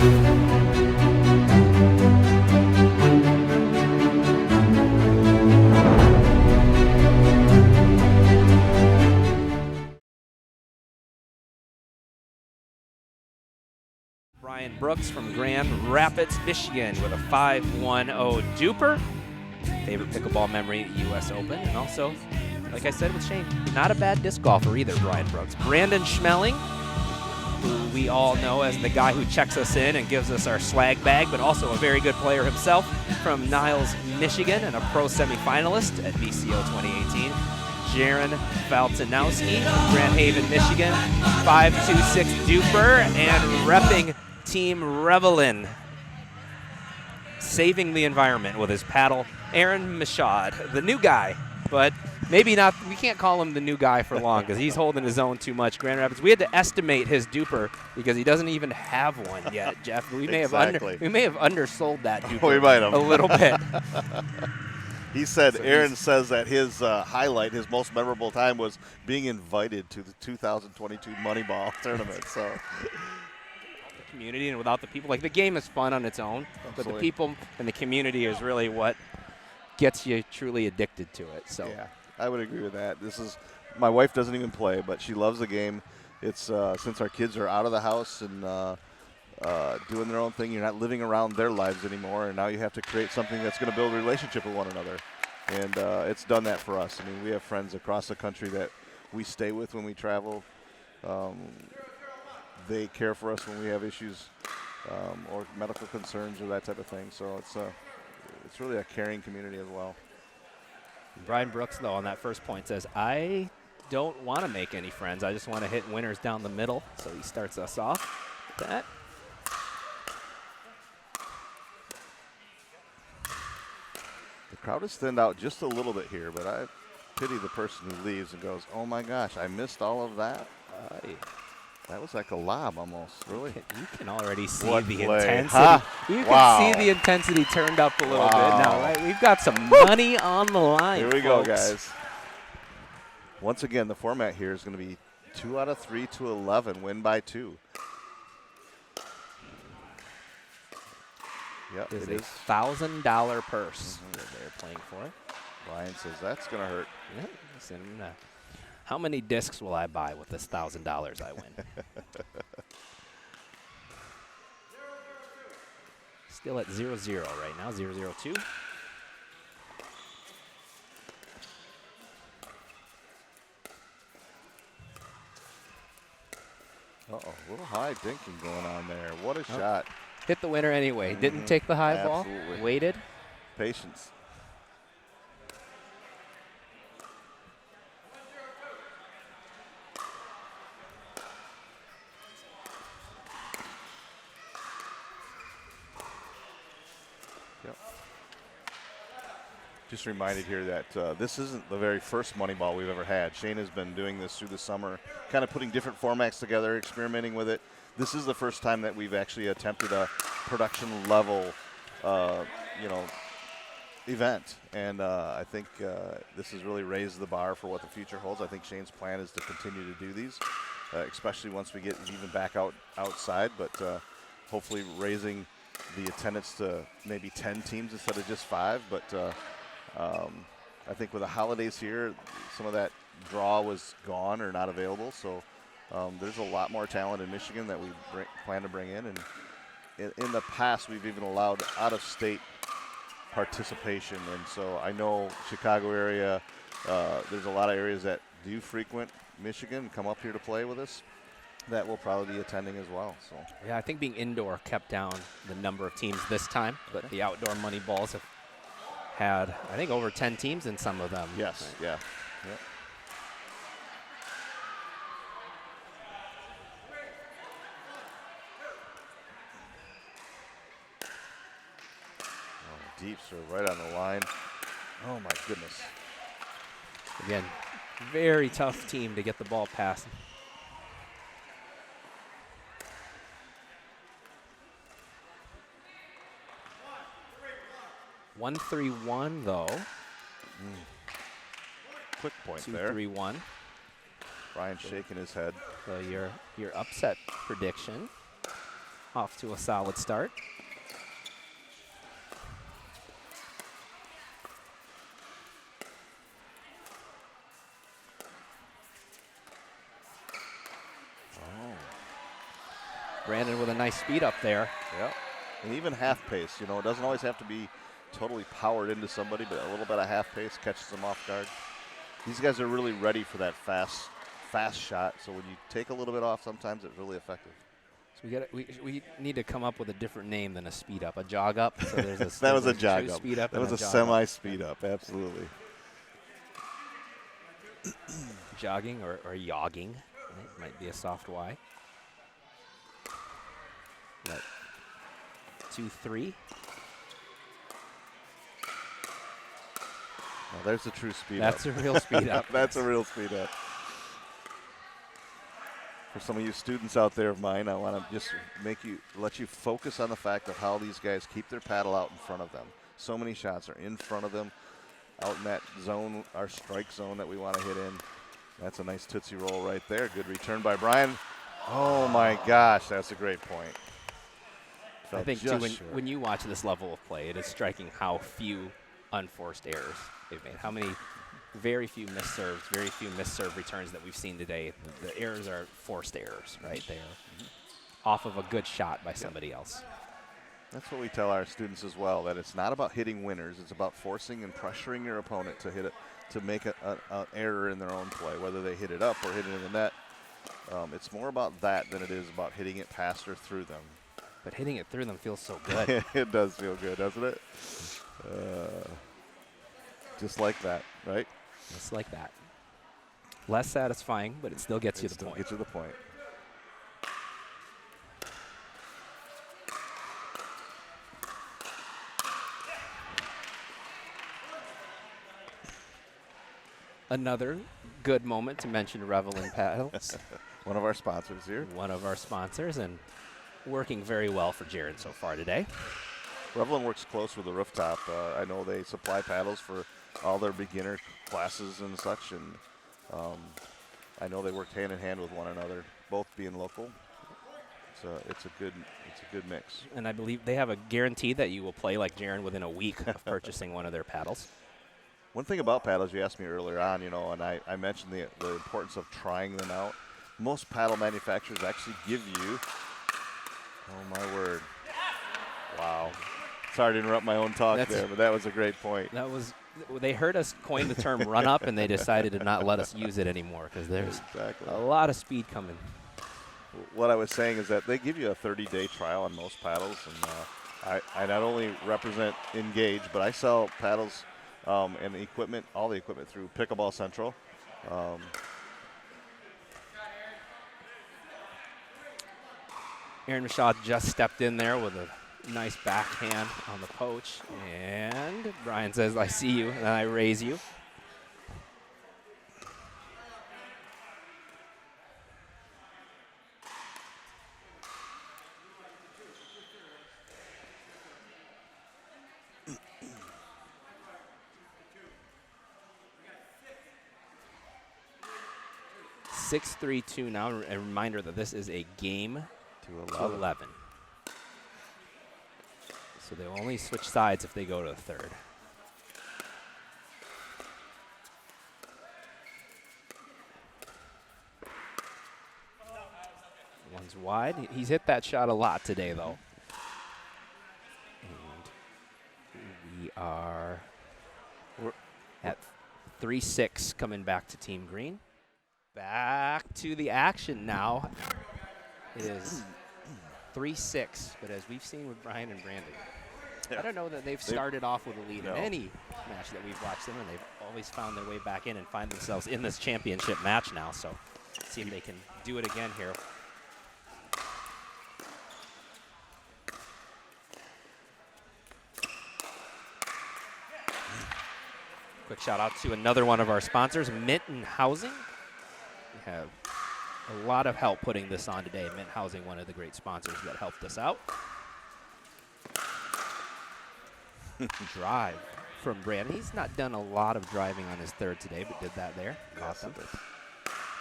Brian Brooks from Grand Rapids, Michigan with a 5-1-0 duper. Favorite pickleball memory, US Open. And also, like I said with Shane, not a bad disc golfer either, Brian Brooks. Brandon Schmeling, who we all know as the guy who checks us in and gives us our swag bag, but also a very good player himself from Niles, Michigan, and a pro semifinalist at VCO 2018. Jaron Faltinowski, Grand Haven, Michigan, 5-2-6 duper, and repping Team Revelin, saving the environment with his paddle. Aaron Michaud, the new guy, but maybe not. We can't call him the new guy for long because he's holding his own too much. Grand Rapids. We had to estimate his duper because he doesn't even have one yet, Jeff. We may have undersold that duper we might have. a little bit. He said, so Aaron says that his highlight, his most memorable time was being invited to the 2022 Moneyball tournament. So, the community and without the people, like the game is fun on its own, but the people and the community is really what gets you truly addicted to it. So, yeah, I would agree with that. My wife doesn't even play, but she loves the game. It's since our kids are out of the house and doing their own thing, you're not living around their lives anymore, and now you have to create something that's going to build a relationship with one another. And it's done that for us. I mean, we have friends across the country that we stay with when we travel. They care for us when we have issues or medical concerns or that type of thing. So it's really a caring community as well. Brian Brooks, though, on that first point says, I don't want to make any friends. I just want to hit winners down the middle. So he starts us off with that. The crowd has thinned out just a little bit here, but I pity the person who leaves and goes, oh my gosh, I missed all of that. That was like a lob almost, really. You can already see what the play. intensity. Huh? You Wow. can see the intensity turned up a little bit now, right? We've got some money on the line, Here we folks. go, guys. Once again, the format here is going to be 2 out of 3 to 11, win by 2. Yep, It it is is. $1,000 purse that they're playing for. Brian says that's going to hurt. Yeah, listen, how many discs will I buy with this $1,000 I win? Still at 0-0 right now, 0-0-2. Uh-oh, a little high dinking going on there. What a shot. Hit the winner anyway. Didn't take the high ball. Absolutely. Waited. Patience. Yep. Just reminded here that this isn't the very first Moneyball we've ever had. Shane has been doing this through the summer, kind of putting different formats together, experimenting with it. This is the first time that we've actually attempted a production level, event. And I think this has really raised the bar for what the future holds. I think Shane's plan is to continue to do these, especially once we get even back outside, but hopefully raising the attendance to maybe 10 teams instead of just 5. But I think with the holidays here, some of that draw was gone or not available. So there's a lot more talent in Michigan that we plan to bring in. And in the past, we've even allowed out-of-state participation. And so I know Chicago area, there's a lot of areas that do frequent Michigan, come up here to play with us, that will probably be attending as well. So Yeah, I think being indoor kept down the number of teams this time, but the outdoor money balls have had, I think, over 10 teams in some of them. yes, Right. yeah. Yep. Oh, deep serve right on the line. Oh my goodness. Again, very tough team to get the ball past. One 3-1 though. Quick point there. 2-3-1. Brian shaking his head. So your upset prediction. off to a solid start. Brandon with a nice speed up there. Yeah, and even half pace. You know, it doesn't always have to be totally powered into somebody, but a little bit of half pace catches them off guard. These guys are really ready for that fast shot. So when you take a little bit off, sometimes it's really effective. So we need to come up with a different name than a speed up, a jog up. So there's a that was a jog true up. Speed up. That was a semi speed up. Absolutely. Jogging or yogging, right? Might be a soft Y. But 2-3. Now there's the true speed That's up. a real speed up. That's a real speed up. For some of you students out there of mine, I want to just let you focus on the fact of how these guys keep their paddle out in front of them. So many shots are in front of them, out in that zone, our strike zone that we want to hit in. That's a nice Tootsie Roll right there. Good return by Brian. Oh my gosh, that's a great point. I think too, when you watch this level of play, it is striking how few unforced errors they've made. How many very few missed serves, very few missed serve returns that we've seen today. The errors are forced errors, right? They are off of a good shot by somebody else. That's what we tell our students as well, that it's not about hitting winners. It's about forcing and pressuring your opponent to hit it, to make an error in their own play, whether they hit it up or hit it in the net. It's more about that than it is about hitting it past or through them. But hitting it through them feels so good. It does feel good, doesn't it? Just like that, right? Just like that. Less satisfying, but it still gets you the point. Gets you the point. Another good moment to mention Revelin Paddles. One of our sponsors here. One of our sponsors, and working very well for Jared so far today. Revelin works close with the Rooftop. I know they supply paddles for all their beginner classes and such, and I know they work hand in hand with one another, both being local. It's a good mix. And I believe they have a guarantee that you will play like Jared within a week of purchasing one of their paddles. One thing about paddles, you asked me earlier on, and I mentioned the importance of trying them out. Most paddle manufacturers actually give you, oh my word, wow. Sorry to interrupt my own talk there, but that was a great point. They heard us coin the term run up, and they decided to not let us use it anymore because there's a lot of speed coming. What I was saying is that they give you a 30-day trial on most paddles, and I not only represent Engage, but I sell paddles and equipment, all the equipment through Pickleball Central. Aaron Michaud just stepped in there with a nice backhand on the poach, and Brian says, I see you, and I raise you. (6-3-2) now. A reminder that this is a game to 11. So they'll only switch sides if they go to the third. One's wide. He's hit that shot a lot today, though. And we are at 3-6 coming back to Team Green. Back to the action now. It is 3-6, but as we've seen with Brian and Brandon, I don't know that they've started off with a lead in any match that we've watched them, and they've always found their way back in and find themselves in this championship match now. So see if they can do it again here. Quick shout out to another one of our sponsors, Minton Housing. We have a lot of help putting this on today. Mint Housing, one of the great sponsors that helped us out. Drive from Brandon. He's not done a lot of driving on his third today, but did that there. Awesome.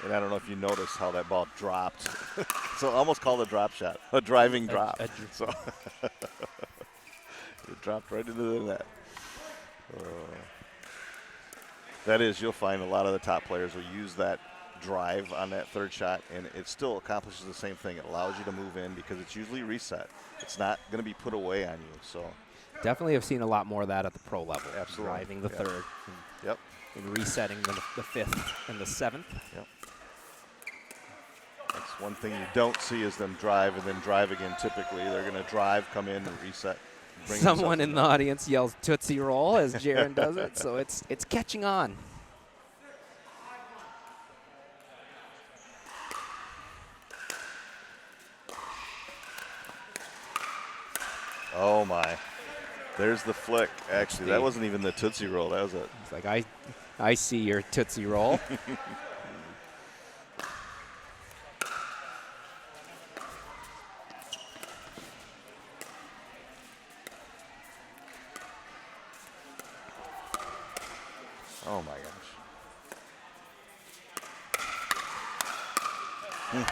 And I don't know if you noticed how that ball dropped. So almost called a drop shot, a driving drop. So it dropped right into the net. That is, you'll find a lot of the top players will use that drive on that third shot, and it still accomplishes the same thing. It allows you to move in because it's usually reset. It's not going to be put away on you. So definitely have seen a lot more of that at the pro level. Absolutely. Driving the third. Yep. And resetting the fifth and the seventh. Yep. That's one thing you don't see is them drive and then drive again. Typically, they're going to drive, come in, and reset. Someone in the audience yells Tootsie Roll as Jaron does it, so it's catching on. Oh my! There's the flick. Actually, that wasn't even the Tootsie Roll. That was it. It's like I see your Tootsie Roll. Oh my gosh.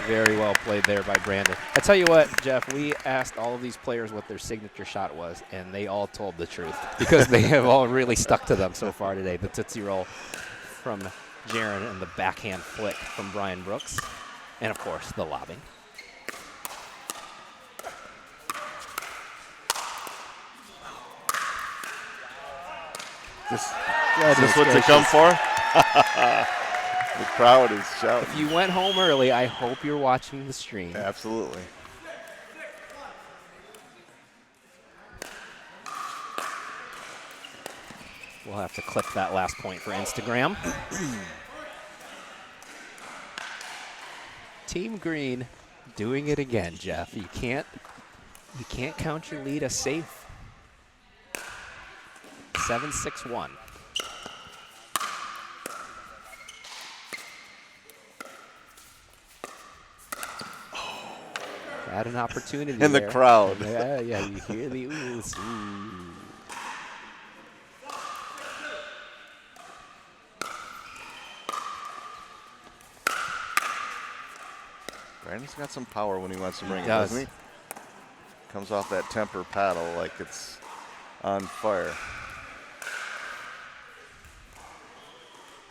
Very well played there by Brandon. I tell you what, Jeff, we asked all of these players what their signature shot was, and they all told the truth because they have all really stuck to them so far today. The Tootsie Roll from Jaron and the backhand flick from Brian Brooks, and of course the lobbing. Is this what you come for? The crowd is shouting. If you went home early, I hope you're watching the stream. Absolutely. We'll have to clip that last point for Instagram. Team Green doing it again, Jeff. You can't count your lead as safe. 7-6-1. Had an opportunity in the there. crowd. Yeah, you hear the oohs. Ooh. Brandon's got some power when he wants to bring it, does. doesn't he? Comes off that temper paddle like it's on fire.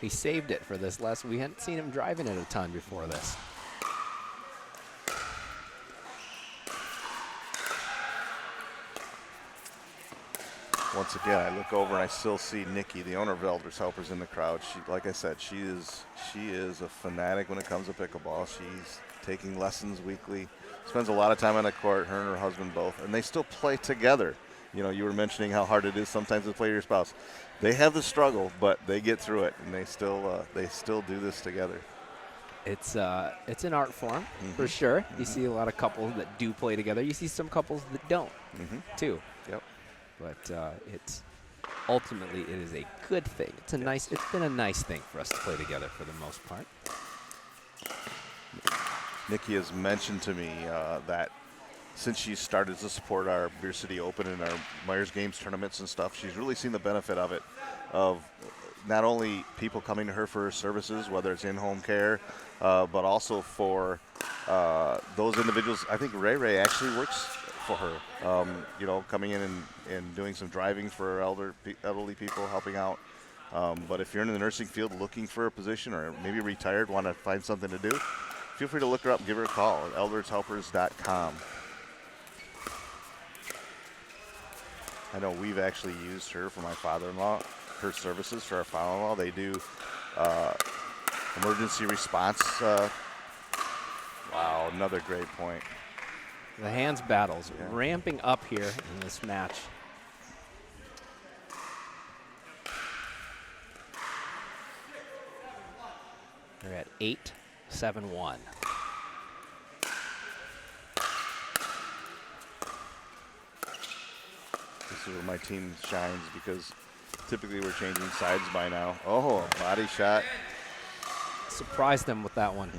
He saved it for this last. We hadn't seen him driving it a ton before this. Once again, I look over and I still see Nikki, the owner of Elders Helpers, in the crowd. She, like I said, she is a fanatic when it comes to pickleball. She's taking lessons weekly, spends a lot of time on the court, her and her husband both, and they still play together. You know, you were mentioning how hard it is sometimes to play your spouse. They have the struggle, but they get through it, and they still do this together. It's an art form for sure. You see a lot of couples that do play together. You see some couples that don't too. Yep. But it's ultimately it is a good thing. It's been a nice thing for us to play together for the most part. Nikki has mentioned to me that since she started to support our Beer City Open and our Myers Games tournaments and stuff, she's really seen the benefit of it, of not only people coming to her for her services, whether it's in-home care, but also for those individuals. I think Ray actually works for her, you know, coming in and doing some driving for elderly people, helping out. But if you're in the nursing field looking for a position or maybe retired, want to find something to do, feel free to look her up and give her a call at eldershelpers.com. I know we've actually used her for my father-in-law, her services for our father-in-law. They do emergency response. Wow, another great point. The hands battles ramping up here in this match. They're at 8-7-1. This is where my team shines because typically we're changing sides by now. Oh, a body shot. Surprised them with that one.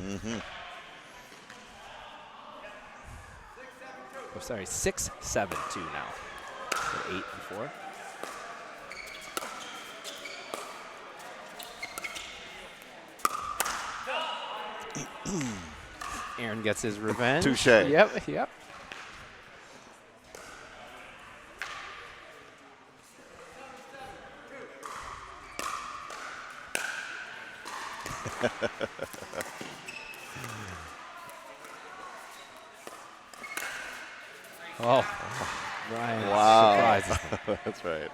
Oh, sorry, 6-7-2 now. So 8 before. Aaron gets his revenge. Touche. Yep, yep. Oh, Brian surprises them. That's right.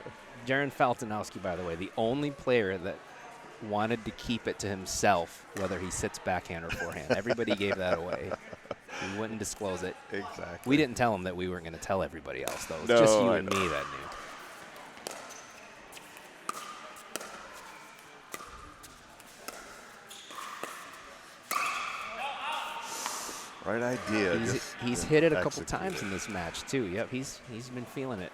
Jaron Faltinowski, by the way, the only player that wanted to keep it to himself, whether he sits backhand or forehand. Everybody gave that away. He wouldn't disclose it. Exactly. We didn't tell him that we weren't going to tell everybody else, though. It was No, just you I and know. me that knew. Right idea. He's hit it a couple times in this match, too. Yep, he's been feeling it.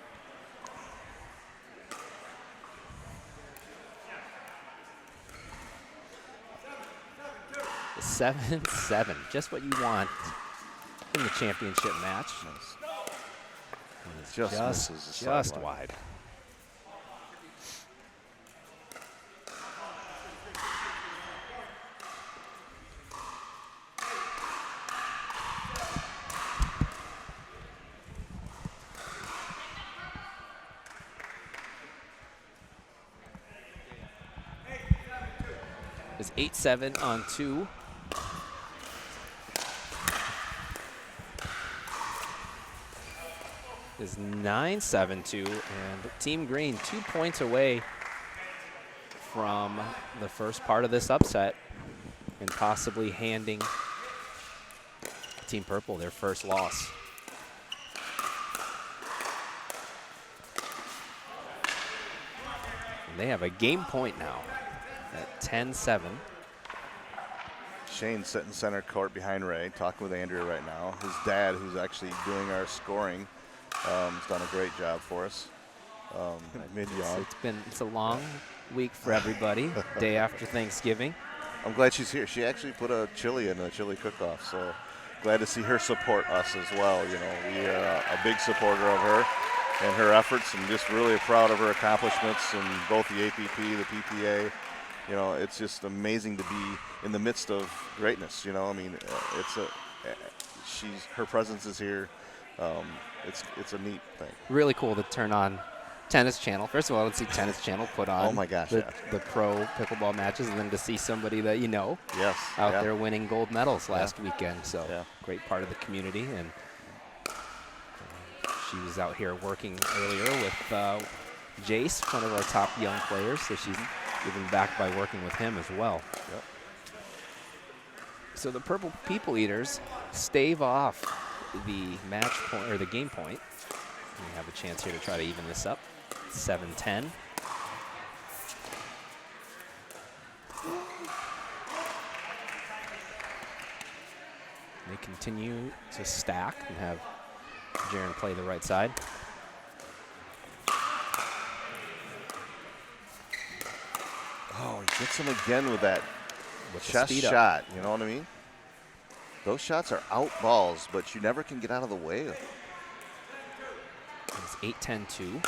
The 7-7, just what you want in the championship match. Nice. And it's Just misses the just sideline. wide. It's 8-7 on 2. Is 9-7-2, and Team Green 2 points away from the first part of this upset and possibly handing Team Purple their first loss. And they have a game point now at 10-7. Shane's sitting center court behind Ray, talking with Andrea right now. His dad, who's actually doing our scoring, has done a great job for us. Mid-yawn. It's a long week for everybody. Day after Thanksgiving. I'm glad she's here. She actually put a chili in a chili cook-off, so glad to see her support us as well. You know, we are a big supporter of her and her efforts, and just really proud of her accomplishments in both the APP, the PPA. You know, it's just amazing to be in the midst of greatness. You know, I mean, her presence is here. It's a neat thing. Really cool to turn on Tennis Channel. First of all, let's see Tennis Channel put on Oh my gosh, the pro pickleball matches, and then to see somebody that you know out there winning gold medals last weekend. So great part of the community, and she was out here working earlier with Jace, one of our top young players. So she's giving back by working with him as well. Yep. So the Purple People Eaters stave off the match point or the game point. We have a chance here to try to even this up. 7-10. They continue to stack and have Jaron play the right side. Oh, he gets him again with that With the chest speed up. shot. You know what I mean? Those shots are out balls, but you never can get out of the way. It's 8-10-2.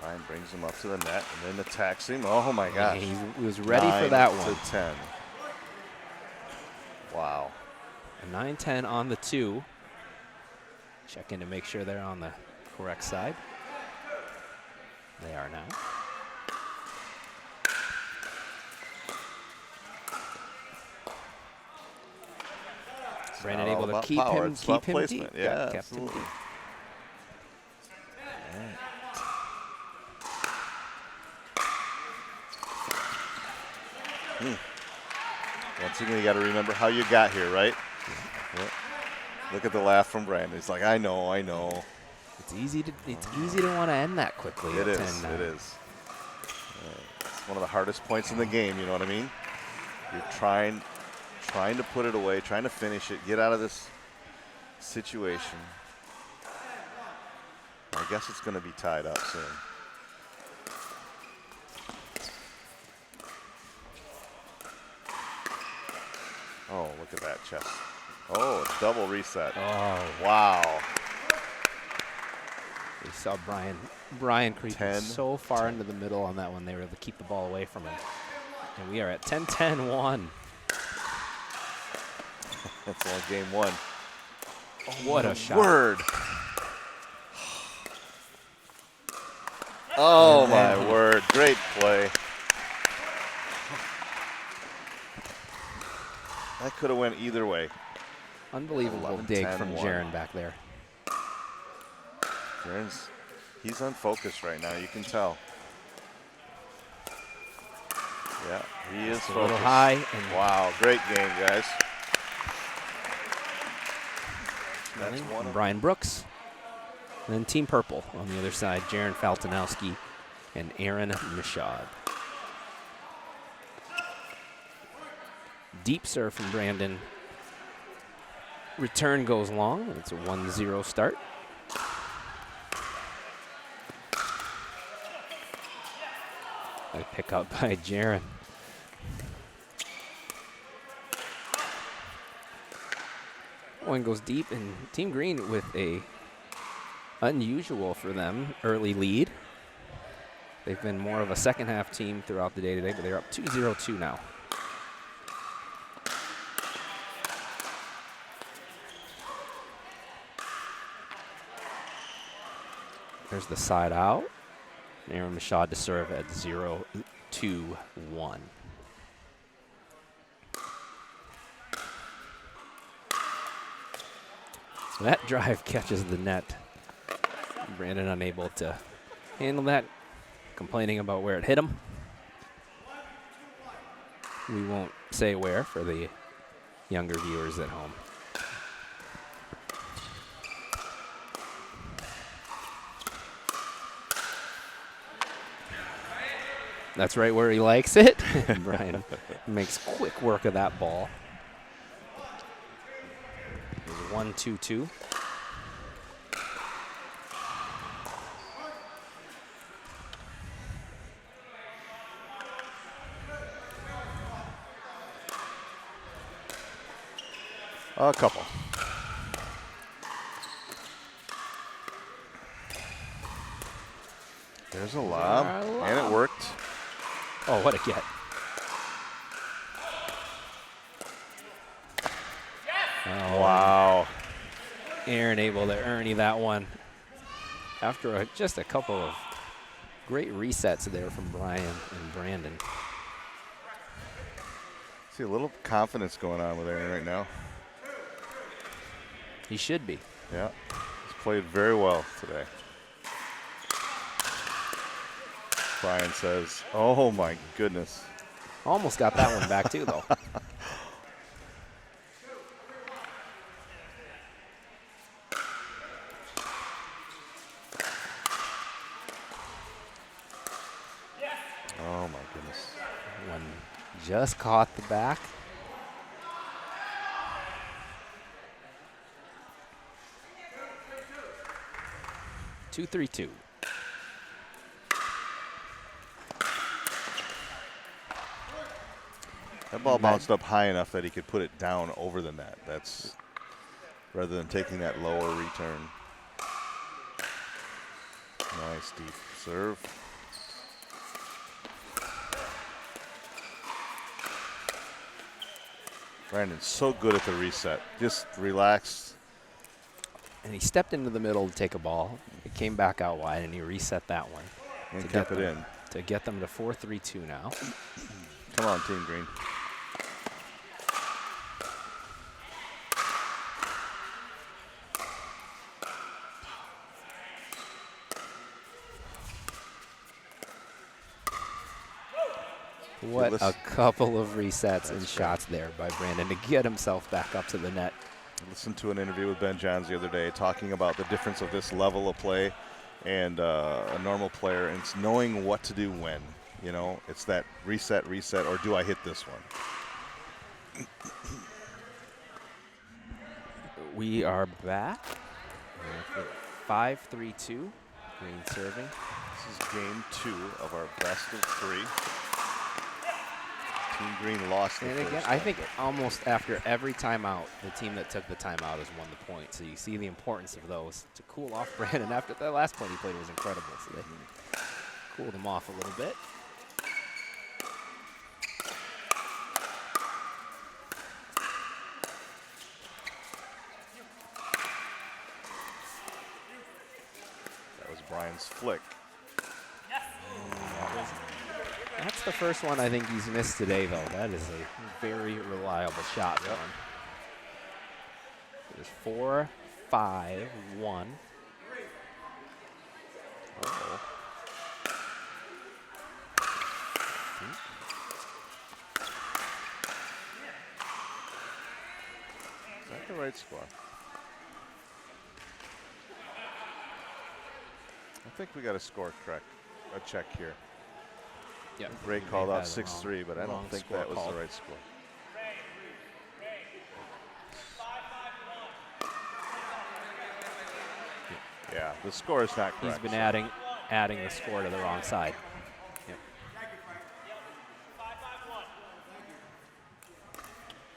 Ryan brings him up to the net and then attacks him. Oh my gosh. He was ready for that one. 9-10. Wow. A 9-10 on the 2. Check in to make sure they're on the correct side. They are now. Brandon able to keep him deep. Yeah, Kept him absolutely. deep. Once again, you got to remember how you got here, right? Yep. Look at the laugh from Brandon. He's like, I know. It's easy to want to end that quickly. It is. 10-9. It is. It's one of the hardest points in the game. You know what I mean? You're trying to put it away, trying to finish it, get out of this situation. I guess it's going to be tied up soon. Oh, look at that chest. Oh, double reset. Oh, Wow. we saw Brian creeping 10, so far into the middle on that one. They were able to keep the ball away from him. And we are at 10-10-1. That's all game one. Oh, what a shot. Word. Oh, my word. Great play. That could have went either way. Unbelievable dig from Jaron back there. He's unfocused right now. You can tell. Yeah, he is focused. A little high. And wow, great game, guys. That's one of Brian Brooks. And then Team Purple on the other side, Jaron Faltinowski and Aaron Michaud. Deep serve from Brandon. Return goes long. It's a 1-0 start. A pick up by Jaron. One goes deep, and Team Green with a unusual for them early lead. They've been more of a second half team throughout the day today, but they're up 2-0-2 now. There's the side out. Aaron Michaud to serve at 0-2-1. So that drive catches the net. Brandon unable to handle that, complaining about where it hit him. We won't say where for the younger viewers at home. That's right where he likes it. Brian makes quick work of that ball. It's 1-2-2. A couple. There's a lob, and it worked. Oh, what a get. Oh, wow. Aaron able to Ernie that one after just a couple of great resets there from Brian and Brandon. See a little confidence going on with Aaron right now. He should be. Yeah, he's played very well today. Brian says, oh my goodness. Almost got that one back too, though. Oh my goodness. One just caught the back. Two, 3-2. That ball bounced up high enough that he could put it down over the net. That's rather than taking that lower return. Nice deep serve. Brandon's so good at the reset. Just relaxed. And he stepped into the middle to take a ball. It came back out wide, and he reset that one. And kept it in. To get them to 4-3-2 now. Come on, Team Green. What a couple of resets and shots there by Brandon to get himself back up to the net. I listened to an interview with Ben Johns the other day talking about the difference of this level of play and a normal player, and it's knowing what to do when. You know, it's that reset, or do I hit this one? We are back. 5-3-2. Green serving. This is game 2 of our best of 3. Team Green lost the and first again, I think almost after every timeout, the team that took the timeout has won the point. So you see the importance of those to cool off Brandon. After that last point he played was incredible. So they cooled him off a little bit. Brian's flick. That's the first one I think he's missed today, though. That is a very reliable shot for him. There's 4, 5, 1. Uh-oh. Is that the right score? I think we got a score correct, a check here. Yeah. Ray called out 6-3, but I don't think that was the right score. Yeah, the score is not correct. He's been adding the score to the wrong side. Yep.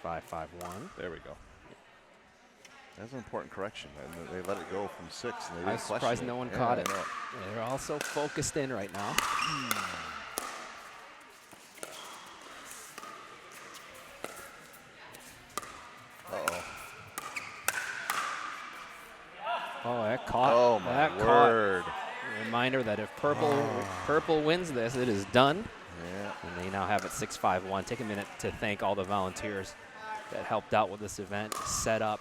5-5-1. There we go. That's an important correction, and they let it go from 6. And they I'm surprised no one caught it. They're also focused in right now. Uh-oh. Oh, that caught. Oh, my word. A reminder that if purple wins this, it is done. Yeah. And they now have it 6-5-1. Take a minute to thank all the volunteers that helped out with this event, set up,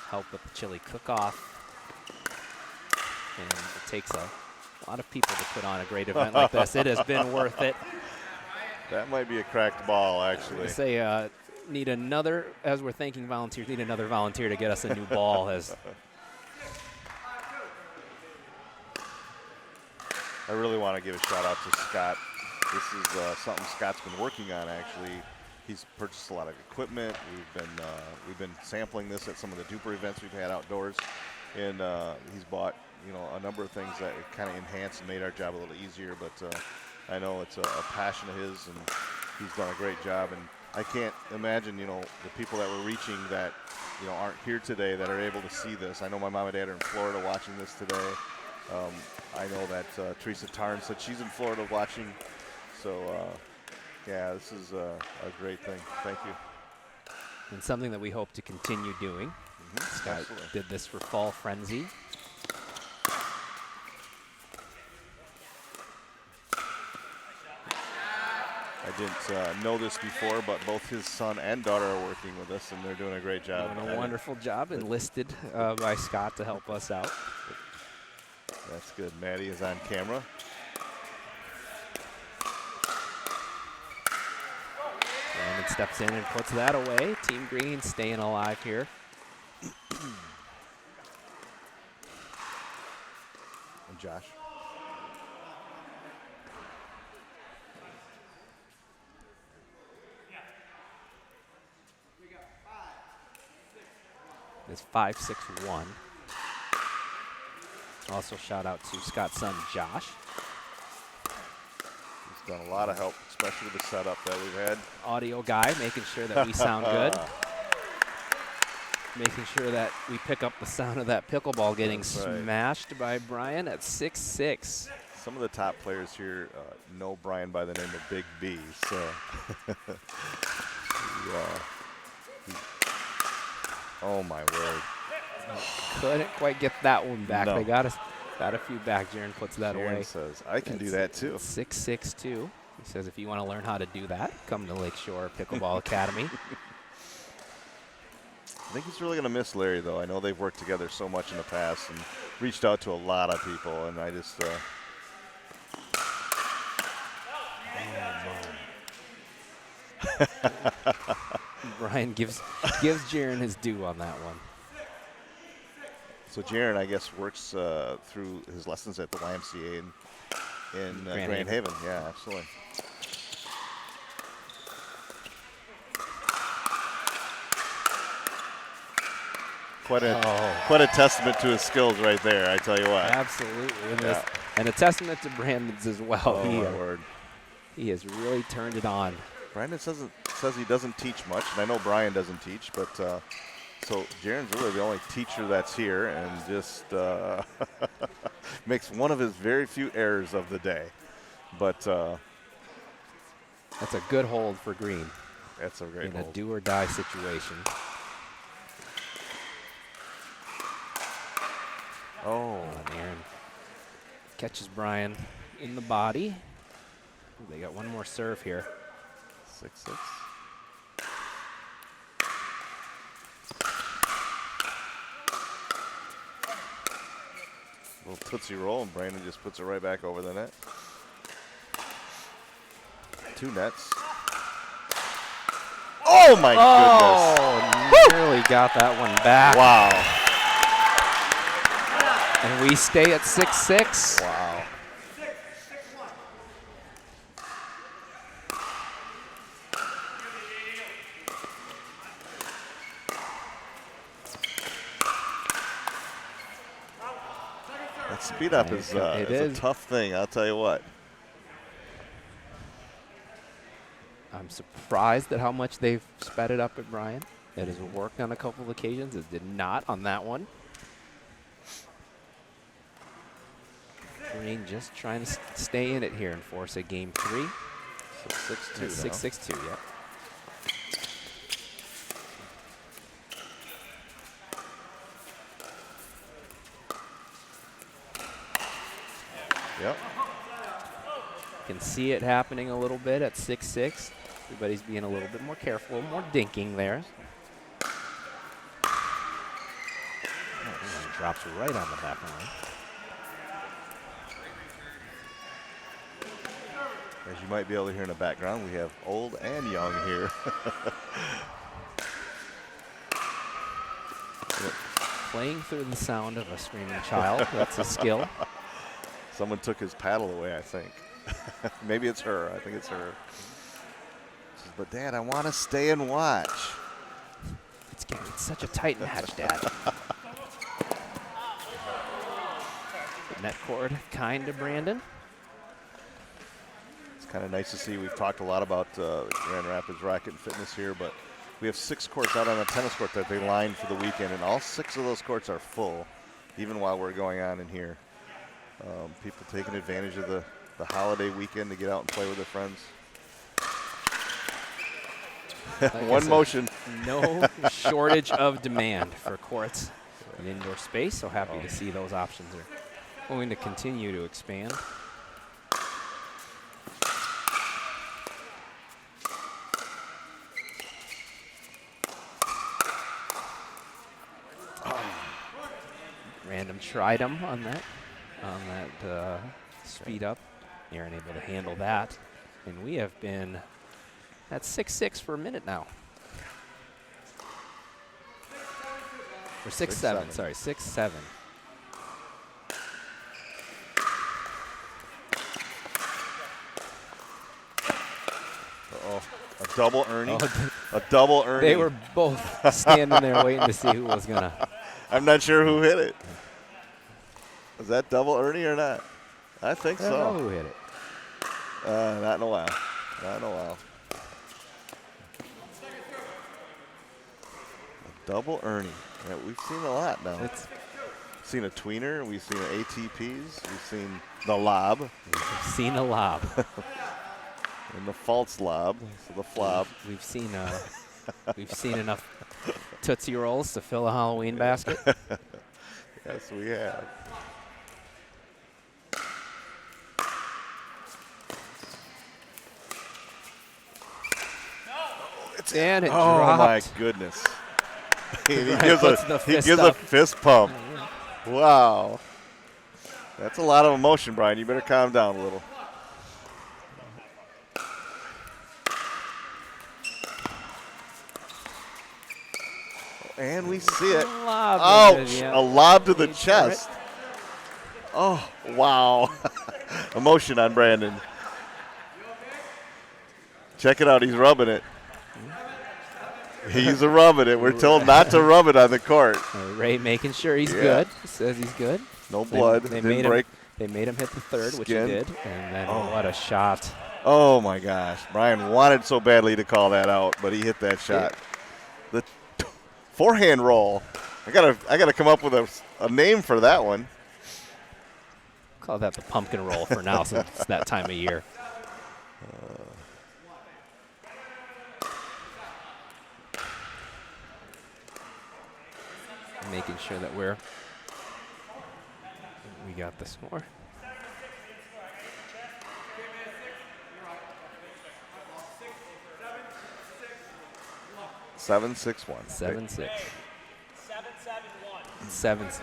help with the chili cook-off. And it takes a lot of people to put on a great event like this. It has been worth it. That might be a cracked ball, actually. I say need another, as we're thanking volunteers, need another volunteer to get us a new ball. As I really want to give a shout out to Scott. This is something Scott's been working on, actually. He's purchased a lot of equipment. We've been sampling this at some of the Duper events we've had outdoors, and he's bought a number of things that kind of enhanced and made our job a little easier. But I know it's a passion of his, and he's done a great job. And I can't imagine the people that we're reaching that aren't here today that are able to see this. I know my mom and dad are in Florida watching this today. I know that Teresa Tarn said she's in Florida watching. So, yeah, this is a great thing. Thank you. And something that we hope to continue doing. Scott did this for Fall Frenzy. I didn't know this before, but both his son and daughter are working with us, and they're doing a great job. Doing a wonderful job, enlisted by Scott to help us out. That's good. Maddie is on camera. Brandon steps in and puts that away. Team Green staying alive here. And Josh. It's 5-6-1. Also shout out to Scott's son, Josh. He's done a lot of help, especially with the setup that we've had. Audio guy, making sure that we sound good. Making sure that we pick up the sound of that pickleball getting smashed by Brian at 6-6. Some of the top players here know Brian by the name of Big B, so. Oh, my word. Couldn't quite get that one back. They got a few back. Jaron puts that away. Says, I can do that too. 6-6-2. He says, if you want to learn how to do that, come to Lakeshore Pickleball Academy. I think he's really going to miss Larry, though. I know they've worked together so much in the past and reached out to a lot of people, and I just Brian gives Jaron his due on that one. So Jaron, I guess, works through his lessons at the YMCA in Grand Haven. Yeah, absolutely. Quite a testament to his skills right there, I tell you what. Absolutely. And a testament to Brandon's as well. Oh, my word. He has really turned it on. Brandon says he doesn't teach much, and I know Brian doesn't teach, but so Jaron's really the only teacher that's here, and just makes one of his very few errors of the day. But that's a good hold for Green. That's a great hold. In a do-or-die situation. Oh, Aaron. Catches Brian in the body. Ooh, they got one more serve here. 6-6. Little tootsie roll, and Brandon just puts it right back over the net. 2 nets. Oh my goodness! Nearly got that one back. Wow. And we stay at 6-6. Wow. That speed up is a tough thing, I'll tell you what. I'm surprised at how much they've sped it up at Brian. It has worked on a couple of occasions. It did not on that one. Green just trying to stay in it here and force a game 3. So 6-2 6-6-2, yeah. Yep. Can see it happening a little bit at 6-6. Everybody's being a little bit more careful, more dinking there. Oh, drops right on the back line. As you might be able to hear in the background, we have old and young here. Playing through the sound of a screaming child, that's a skill. Someone took his paddle away, I think. Maybe it's her. I think it's her. She says, but Dad, I want to stay and watch. It's such a tight match, Dad. Net cord kind to Brandon. It's kind of nice to see. We've talked a lot about Grand Rapids Racket and Fitness here, but we have 6 courts out on a tennis court that they lined for the weekend, and all 6 of those courts are full, even while we're going on in here. People taking advantage of the holiday weekend to get out and play with their friends. Like One motion. No shortage of demand for courts in indoor space, so happy to see those options are going to continue to expand. Random tried him on that speed up. Aaron able to handle that. And we have been at 6-6 for a minute now. Or 6-7, sorry, 6-7. Uh-oh, a double Ernie. A double Ernie. They were both standing there waiting to see who was going to. I'm not sure who hit it. Was that double Ernie or not? I think so. I don't know who hit it. Not in a while. Not in a while. A double Ernie. Yeah, we've seen a lot now. We've seen a tweener. We've seen ATPs. We've seen the lob. We've seen a lob. And the false lob. So the flop. We've seen enough Tootsie Rolls to fill a Halloween basket. Yes, we have. And it oh dropped. My goodness! he gives a fist pump. Wow, that's a lot of emotion, Brian. You better calm down a little. And we see it. Ouch! A lob to the chest. Oh, wow. Emotion on Brandon. Check it out. He's rubbing it. He's rubbing it. We're told not to rub it on the court. Ray making sure he's good. He says he's good. No blood. They Didn't break. They made him hit the third, Skin. which he did. And then what a shot. Oh, my gosh. Brian wanted so badly to call that out, but he hit that shot. The forehand roll. I gotta come up with a name for that one. Call that the pumpkin roll for now since it's that time of year. Making sure that we got the score. 7-6-1. 7-6. 7-7-1. 7-7.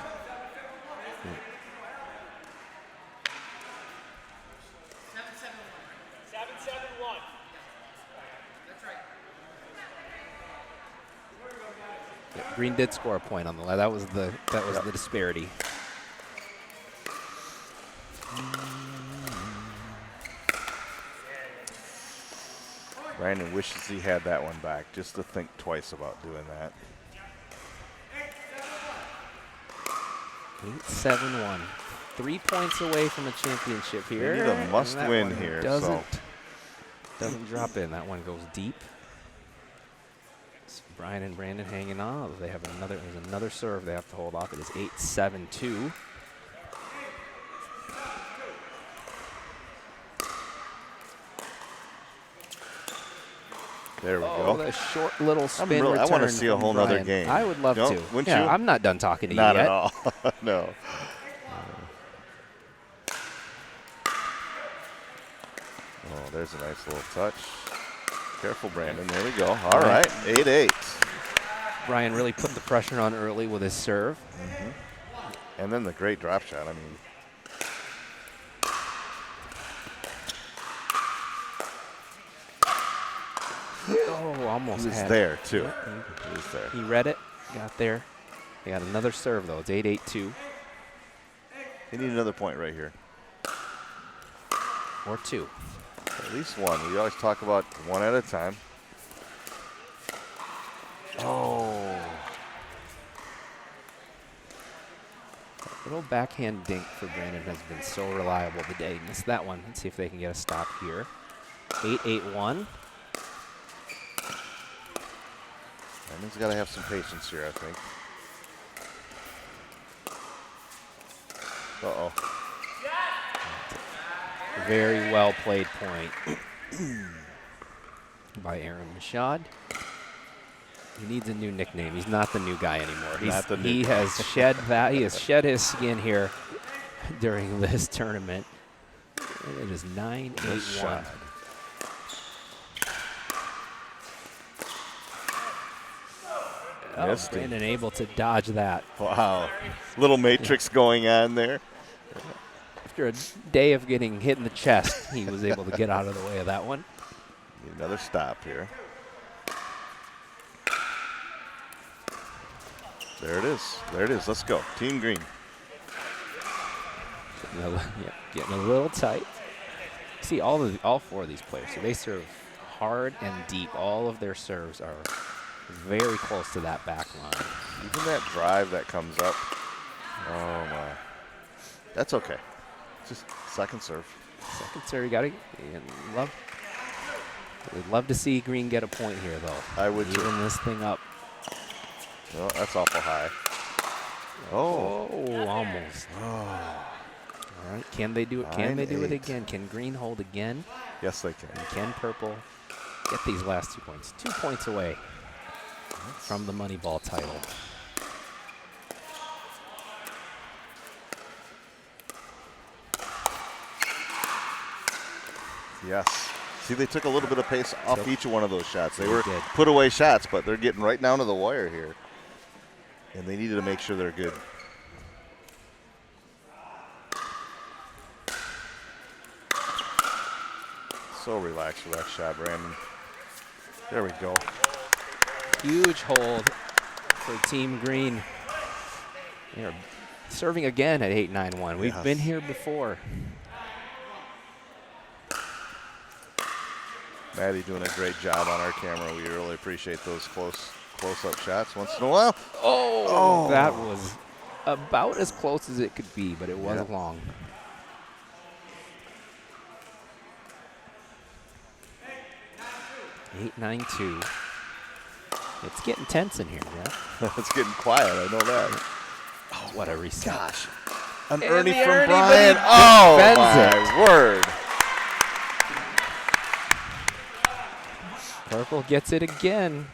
Yeah, Green did score a point on the left. That was the disparity. Brandon wishes he had that one back, just to think twice about doing that. 8-7-1. 3 points away from a championship here. They need a must-win here. Doesn't drop in. That one goes deep. It's Brian and Brandon hanging on. They have another. There's another serve they have to hold off. It is 8-7-2. There we go. The short little spin return. I want to see a whole nother game. I would love to. Wouldn't you? I'm not done talking to not you yet. Not at all. No. Oh, there's a nice little touch. Careful, Brandon. There we go. All right. 8-8. Brian really put the pressure on early with his serve. And then the great drop shot. I mean, Almost he was had there, it. too. Yeah, He was there. he read it, got there. They got another serve, though. It's 8-8-2. They need another point right here. Or 2. At least one. We always talk about one at a time. Oh. Little backhand dink for Brandon has been so reliable today. Missed that one. Let's see if they can get a stop here. 8-8-1. Brandon's got to have some patience here, I think. Uh-oh. Very well played point by Aaron Mashad. He needs a new nickname. He's not the new guy anymore. He has shed that. He has shed his skin here during this tournament. It is 9-8-1. Oh, Brandon able to dodge that. Wow. Little matrix going on there. After a day of getting hit in the chest, he was able to get out of the way of that one. Need another stop here. There it is. There it is. Let's go. Team Green. Getting a little tight. See, all 4 of these players, so they serve hard and deep. All of their serves are very close to that back line. Even that drive that comes up. Oh, my. That's okay. Just second serve. Second serve, We'd love to see Green get a point here, though. I would too. Even this thing up. Oh, that's awful high. Oh. Almost. Oh. All right, can they do it? Can they do it again? Can Green hold again? Yes, they can. And can Purple get these last 2 points? 2 points away from the Moneyball title. Yes. See, they took a little bit of pace off each one of those shots. They were did. put away shots, but they're getting right down to the wire here. And they needed to make sure they're good. So relaxed with that shot, Brandon. There we go. Huge hold for Team Green. They're serving again at 8-9-1. We've been here before. Maddie doing a great job on our camera. We really appreciate those close-up shots once in a while. Oh, that was about as close as it could be, but it wasn't long. Eight, 9-2. It's getting tense in here, Jeff. It's getting quiet. I know that. Oh, what a reset. Gosh. An And Ernie the from Ernie, Brian. but he Oh, defends my word. Purple gets it again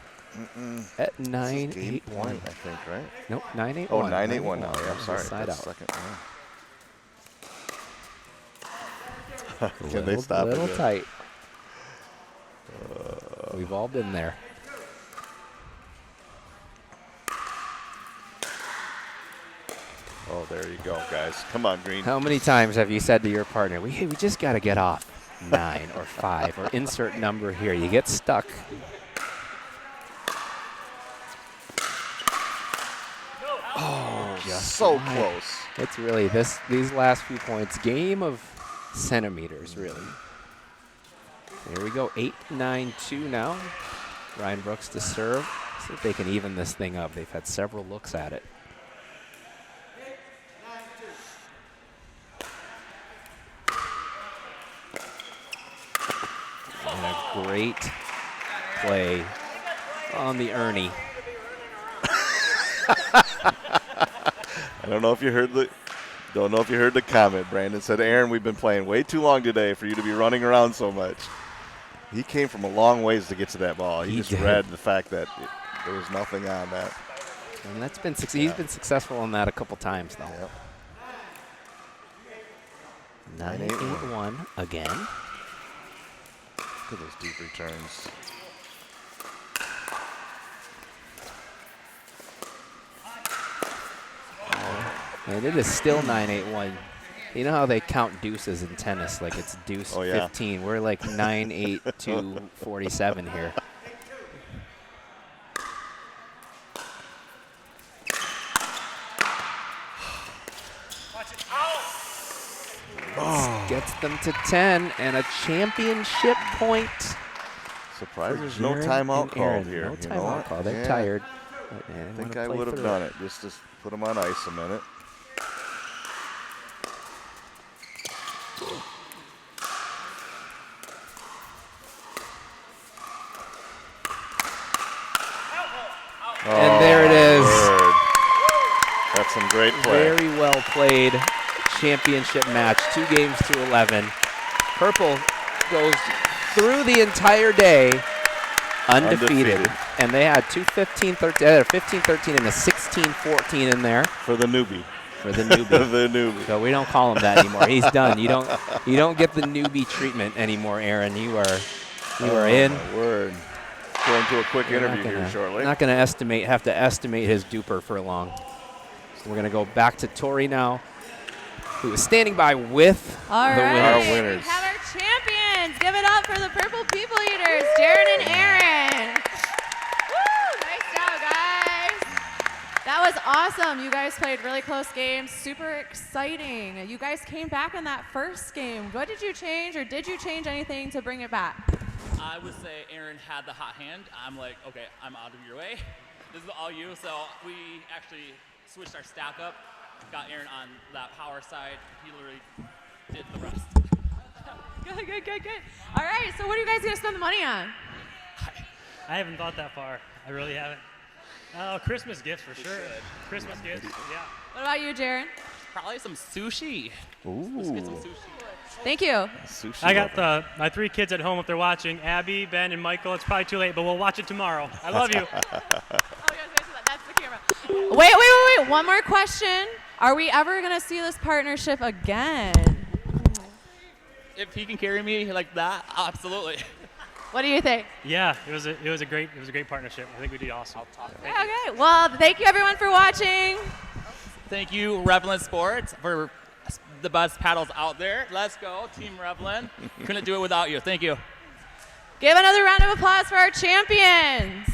at Game 9-8-1. point, I think, right? Nope, 9-8-1. Oh, 9-8-1 now. Yeah, I'm There's sorry. the side That's out. second. Can they stop little it? tight. We've all been there. Oh, there you go, guys. Come on, Green. How many times have you said to your partner, we just got to get off 9 or 5 or insert number here? You get stuck. Oh, just so wide. close. It's really these last few points, game of centimeters, really. There we go, 8-9-2 now. Ryan Brooks to serve. See if they can even this thing up. They've had several looks at it. And a great play on the Ernie. I don't know if you heard the comment. Brandon said, Aaron, we've been playing way too long today for you to be running around so much. He came from a long ways to get to that ball. He just read the fact that there was nothing on that. And that's been he's been successful on that a couple times, though. Yep. 9-8-1 again. Look at those deep returns. And it is still 9-8-1. You know how they count deuces in tennis, like it's deuce 15. We're like 9-8-2-47 here. Oh. Gets them to 10 and a championship point. Surprised there's no timeout called here. No timeout call. They're tired. I think I would have done it just to put them on ice a minute. And there it is. Word. That's some great play. Very well played championship match, 2-11. Purple goes through the entire day undefeated. And they had 15-13 and a 16-14 in there. For the newbie. For the newbie. The newbie. So we don't call him that anymore. He's done. You don't get the newbie treatment anymore, Aaron. You are in. My word. Going to a quick interview here shortly. Not going to have to estimate his duper for long. So we're going to go back to Tori now, who is standing by with All the right. winners. We have our champions. Give it up for the Purple People Eaters, Darren and Aaron. Woo! Nice job, guys. That was awesome. You guys played really close games. Super exciting. You guys came back in that first game. What did you change, or did you change anything to bring it back? I would say Aaron had the hot hand. I'm like, okay, I'm out of your way. This is all you. So we actually switched our stack up, got Aaron on that power side. He literally did the rest. Good. All right, so what are you guys going to spend the money on? I haven't thought that far. I really haven't. Oh, Christmas gifts for sure. Christmas gifts, yeah. What about you, Jaron? Probably some sushi. Ooh. Let's get some sushi. Thank you. Sushi. I got my 3 kids at home if they're watching. Abby, Ben, and Michael. It's probably too late, but we'll watch it tomorrow. I love you. That's the camera. Wait. One more question. Are we ever going to see this partnership again? If he can carry me like that, absolutely. What do you think? Yeah, it was a great partnership. I think we did awesome. Okay. Well, thank you everyone for watching. Thank you, Revlin Sports, for the best paddles out there. Let's go, Team Revlin. Couldn't do it without you. Thank you. Give another round of applause for our champions.